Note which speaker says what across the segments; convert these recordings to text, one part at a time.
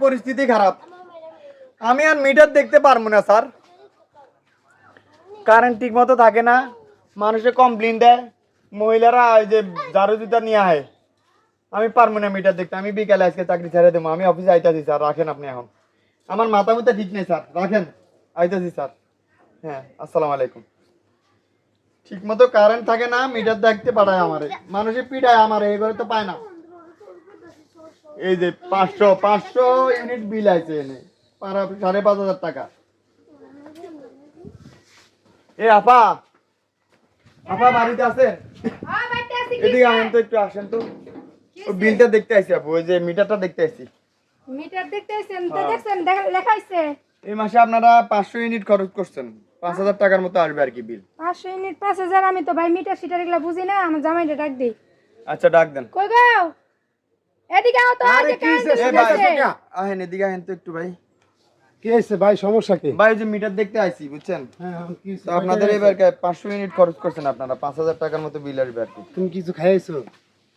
Speaker 1: পরিস্থিতি খারাপ, আমি আর মিটার দেখতে পারবো না স্যার। কারেন্ট ঠিক মতো থাকে না, মানুষে কমপ্লেন দেয়, মহিলারা ওই যে ঝাড়ু জুতা নিয়ে আয়। আমি পারবো না মিটার দেখতে, আমি বিকালে আজকে চাকরি ছেড়ে দেবো। আমি অফিসে আইতাছি স্যার, রাখেন আপনি এখন। আমার মাথা মুথা ঠিক নেই স্যার, রাখেন, আইতাছি স্যার। হ্যাঁ, আসসালামু আলাইকুম। ঠিক মতো কারেন্ট থাকে না, মিটার দেখতে পাঠায় আমারে, মানুষে পিটায় আমারে, এই করে তো পায় না। এই যে 500 ইউনিট বিল আছে এনে, 5,500 টাকা। এ আপা, আপা বাড়িতে আছেন? এদিকে আসেন তো, একটু আসেন তো। বিলটা দেখতে আইছি আপু, ওই যে মিটারটা দেখতে আইছি।
Speaker 2: মিটার দেখতে আইছেন? তো দেখছেন লেখা আছে
Speaker 1: এই মাসে আপনারা 500 ইউনিট খরচ করছেন, 5,000 টাকার মতো আসবে আর কি বিল।
Speaker 2: 500 ইউনিট 5,000? আমি তো ভাই মিটার সিটার এগুলা বুঝি না, আমার জামাইটা ডাক দেই।
Speaker 1: আচ্ছা ডাক দেন।
Speaker 2: কই গো, এদিকে আও তো। আজকে
Speaker 1: আহেন এদিকে আহেন তো একটু ভাই।
Speaker 3: কি হয়েছে ভাই, সমস্যা কি?
Speaker 1: ভাই যে মিটার দেখতে আইছি বুঝছেন, তো আপনাদের এবার 500 ইউনিট খরচ করছেন আপনারা, 5,000 টাকার মতো বিল আসবে আর কি।
Speaker 3: তুমি কিছু খাইছো?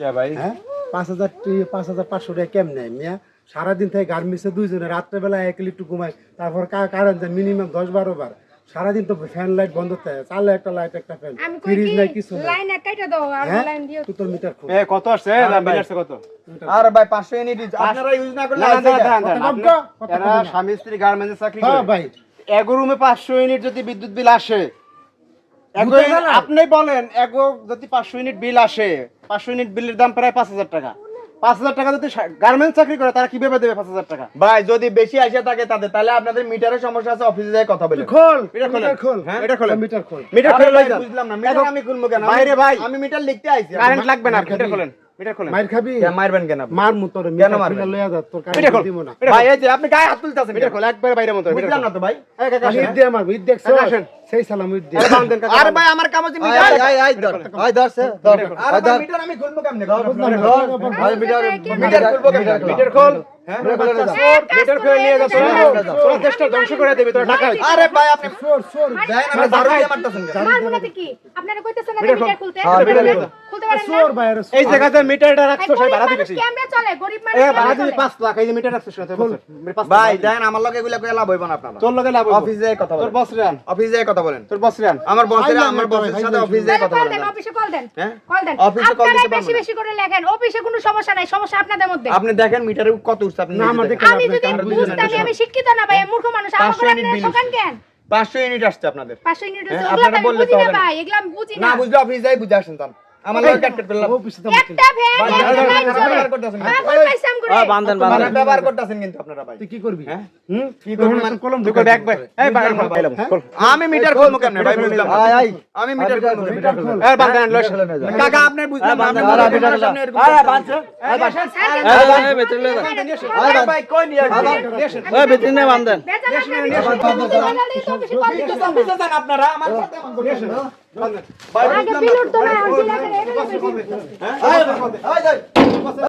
Speaker 1: কে ভাই?
Speaker 3: হ্যাঁ, 5,500 টাকা কেমনে মিয়া? সারাদিন থেকে গার্মেন্টসে দুইজনে, রাত্রেবেলা একটু ঘুমাই, তারপর কারেন্ট যায় মিনিমাম 10-12 বার। সারাদিন তো ফ্যান লাইট বন্ধ থাকে, চালে একটা লাইট একটা ফ্যান,
Speaker 2: আমি কই
Speaker 3: ফ্রিজ
Speaker 2: কি
Speaker 3: নাই কিছু নাই।
Speaker 2: লাইন কাইটা দাও আর লাইন দিও।
Speaker 3: তুই তোর মিটার খোল।
Speaker 4: কত আসছে? বিল আসছে কত?
Speaker 1: আর ভাই 500 ইউনিট আপনারা ইউজ না করলে
Speaker 4: এরা স্বামী স্ত্রী গার্মেন্টসে চাকরি
Speaker 3: হ্যাঁ
Speaker 4: করে
Speaker 3: ভাই,
Speaker 4: এগো রুমে 500 ইউনিট যদি বিদ্যুৎ বিল আসে, আপনি বলেন এগো যদি 500 ইউনিট বিল আসে, 500 ইউনিট বিলের দাম প্রায় 5,000 টাকা। 5,000 টাকা যদি গার্মেন্টস চাকরি করে তারা কিভাবে দেবে 5,000 টাকা?
Speaker 1: ভাই যদি বেশি আসে থাকে তাদের, তাহলে আপনাদের মিটারের সমস্যা আছে, অফিসে যাই কথা বলেন।
Speaker 3: খোল
Speaker 4: মিটার খোলেন।
Speaker 3: মিটার খোল।
Speaker 4: হ্যাঁ, মিটার খোলেন।
Speaker 3: মিটার খোল।
Speaker 4: মিটার
Speaker 1: আরে
Speaker 4: খুলে
Speaker 1: ভাই,
Speaker 4: লই যান।
Speaker 1: বুঝলাম না, মিটার আমি খুলবো কেন?
Speaker 4: বাইরে ভাই,
Speaker 1: আমি মিটার লিখতে আইছি।
Speaker 4: কারেন্ট লাগবে না,
Speaker 3: মার
Speaker 4: মিটার
Speaker 3: খাবি?
Speaker 4: খোলেন। মিটার খোলেন।
Speaker 3: মাইর খাবি?
Speaker 1: কে মারবেন কেন আপনি?
Speaker 3: মার মুতর
Speaker 1: কেন
Speaker 3: মিটার
Speaker 1: মারবেন?
Speaker 3: খুলে লইয়া যা, তোর
Speaker 4: মিটার
Speaker 3: কারেন্ট
Speaker 4: খোল।
Speaker 3: দিব না।
Speaker 4: মিটার
Speaker 1: ভাই
Speaker 4: খোল।
Speaker 1: এই যে আপনি গায়ে হাত তুলতেছেন
Speaker 4: মিটার খোল, একবারে বাইরে মতো। মিটার
Speaker 1: বুঝলাম
Speaker 4: খোল।
Speaker 1: না তো ভাই।
Speaker 4: এই কাকা
Speaker 3: ঈদ দিয়ে মারবো, ঈদ দেখছো?
Speaker 4: কাকা আসেন।
Speaker 3: সেই সালাম ঈদ দিয়ে।
Speaker 4: আরে বান্ধেন কাকা।
Speaker 1: আরে ভাই আমার কাম আছে মিটার। আরে ভাই মিটার আমি খুলবো কেমনে?
Speaker 3: বুঝলাম না।
Speaker 1: মিটার খুলবো কেমনে?
Speaker 4: মিটার খোল।
Speaker 1: হ্যাঁ?
Speaker 4: মিটার খুলে নিয়ে যা। তোর দেশটা ধ্বংস করে দেবে, তোর টাকা।
Speaker 1: আরে ভাই আপনি
Speaker 3: চোর চোর
Speaker 1: দেন, আমরা ঝাড়ু দিয়ে মারতেছেন কেন?
Speaker 2: মারমুনাতে কি আপনারা কইতেছেন না মিটার খুলতে? খুলতে পারেন না?
Speaker 3: চোর বাইরে
Speaker 4: এই জায়গাতে মিটারটা রাখছো সেই ভাড়া দিবি।
Speaker 2: ক্যামেরা চলে, গরিব
Speaker 4: এ
Speaker 2: মানুষ
Speaker 4: ভাড়া দিবি 5 লাখ। এই যে মিটার রাখছো সেটা বল।
Speaker 1: ভাই দেন, আমার লগে এগুলা কইলা লাভ হইব না আপনারা।
Speaker 4: তোর লগে লাভ হইব।
Speaker 1: অফিসে যাই কথা
Speaker 4: তোর
Speaker 1: বলেন।
Speaker 4: বস রান।
Speaker 1: অফিসে যাই কথা বলেন।
Speaker 4: তোর বস রান।
Speaker 1: আমার বসের সাথে অফিসে যাই কথা
Speaker 2: কল
Speaker 1: বলেন।
Speaker 2: দেন, অফিসে কল দেন।
Speaker 1: হ্যাঁ?
Speaker 2: কল দেন।
Speaker 1: অফিসে কল
Speaker 2: আপনারা
Speaker 1: দিতে পারবো
Speaker 2: বেশি
Speaker 1: না।
Speaker 2: বেশি করে লেখেন, অফিসে কোনো সমস্যা নাই, সমস্যা আপনাদের মধ্যে।
Speaker 1: আপনি দেখেন মিটারে কত উঠছে, আপনি
Speaker 3: না,
Speaker 1: নিজে
Speaker 3: আমাদের
Speaker 1: দেখেন।
Speaker 2: আমি যদি বুঝতাম, আমি শিক্ষিত না ভাই, মূর্খ মানুষ। আমার
Speaker 1: 500 ইউনিট বিল
Speaker 2: দোকান কেন?
Speaker 1: 500 ইউনিট আসছে আপনাদের।
Speaker 2: 500 ইউনিট
Speaker 1: হ্যাঁ,
Speaker 2: ওগুলা
Speaker 1: আপনারা
Speaker 2: আমি
Speaker 1: বললে
Speaker 2: বুঝি
Speaker 1: তো
Speaker 2: না
Speaker 1: হবে না।
Speaker 2: ভাই, এগুলা আমি বুঝি
Speaker 1: না
Speaker 2: না।
Speaker 1: বুঝলে অফিসে যাই বুঝে আসেন তান। আমার লগে কাট কাট করলাম।
Speaker 3: অফিসে তো
Speaker 2: একটা ভ্যান একটা লাইট জ্বলে।
Speaker 1: ব্যবহার করতেছেন কিন্তু।
Speaker 2: পাগল পাইছাম করে।
Speaker 1: বান্দান ব্যবহার করতেছেন কিন্তু আপনারা ভাই।
Speaker 3: তুই কি করবি?
Speaker 1: হ্যাঁ?
Speaker 3: হুম?
Speaker 1: কি করবেন মানে?
Speaker 3: কলম
Speaker 4: তুই কই ব্যাগ ভাই। এই বাগান পাইলাম। খোল।
Speaker 1: আমি মিটার খুলবো কেমনে ভাই, বুঝলাম না। আমি মিটার খুলবো
Speaker 3: মিটার
Speaker 1: কেমনে?
Speaker 3: খোল।
Speaker 4: এই বাগান লইছ।
Speaker 1: কাকা আপনি বুঝলাম না, আপনি মিটার সামনে এরকম
Speaker 4: আরে
Speaker 1: করতেছেন।
Speaker 4: বাঁচো। এই বাঁচো।
Speaker 1: আরে ভাই কই নিয়ে আসবেন? অফিসে যান আপনারা, আমার সাথে এমন করতেছেন। ভাই
Speaker 2: আগে
Speaker 1: বুঝলাম
Speaker 2: বিলুট তো
Speaker 1: না।
Speaker 2: না, জিলা করে এগুলো বেশি।
Speaker 1: হ্যাঁ?